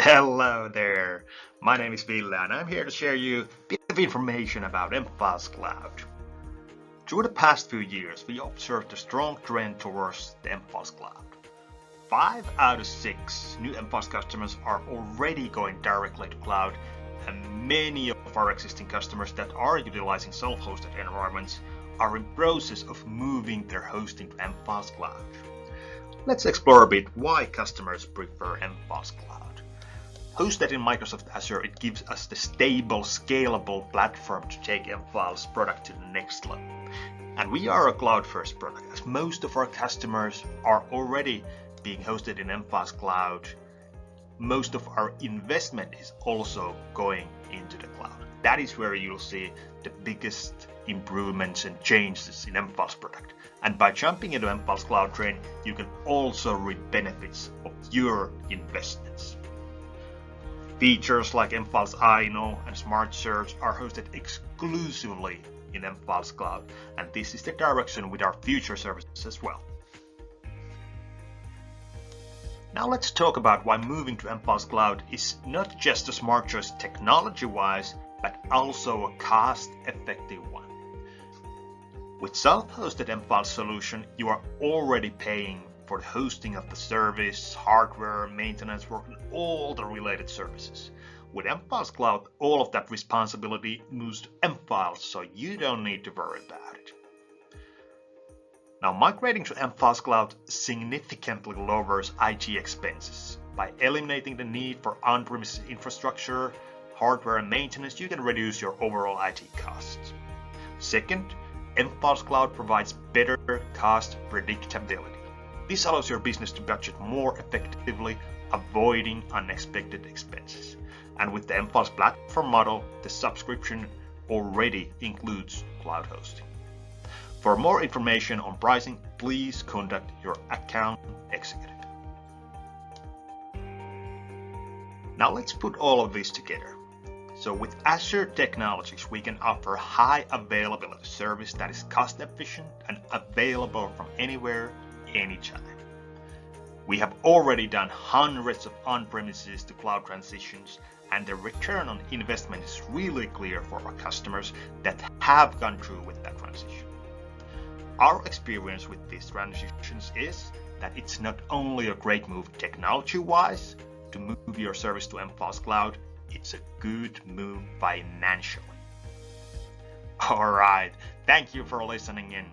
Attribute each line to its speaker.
Speaker 1: Hello there, my name is Ville and I'm here to share you a bit of information about mFiles Cloud. Through the past few years, we observed a strong trend towards the mFiles Cloud. 5 out of 6 new mFiles customers are already going directly to cloud, and many of our existing customers that are utilizing self-hosted environments are in process of moving their hosting to mFiles Cloud. Let's explore a bit why customers prefer mFiles Cloud. Hosted in Microsoft Azure, it gives us the stable, scalable platform to take mFiles product to the next level. And we are a cloud-first product, as most of our customers are already being hosted in mFiles Cloud. Most of our investment is also going into the cloud. That is where you'll see the biggest improvements and changes in mFiles product. And by jumping into mFiles Cloud train, you can also reap benefits of your investments. Features like mFiles INO and Smart Search are hosted exclusively in mFiles Cloud, and this is the direction with our future services as well. Now let's talk about why moving to mFiles Cloud is not just a smart choice technology-wise, but also a cost-effective one. With self-hosted mFiles solution, you are already paying for the hosting of the service, hardware, maintenance work, and all the related services. With mFiles Cloud, all of that responsibility moves to mFiles, so you don't need to worry about it. Now, migrating to mFiles Cloud significantly lowers IT expenses. By eliminating the need for on-premise infrastructure, hardware, and maintenance, you can reduce your overall IT costs. Second, mFiles Cloud provides better cost predictability. This allows your business to budget more effectively, avoiding unexpected expenses. And with the mFiles platform model, the subscription already includes cloud hosting. For more information on pricing, please contact your account executive. Now let's put all of this together. So with Azure technologies, we can offer high availability service that is cost efficient and available from anywhere, anytime. We have already done hundreds of on-premises to cloud transitions, and the return on investment is really clear for our customers that have gone through with that transition. Our experience with these transitions is that it's not only a great move technology-wise to move your service to mFiles Cloud, it's a good move financially. Alright, thank you for listening in.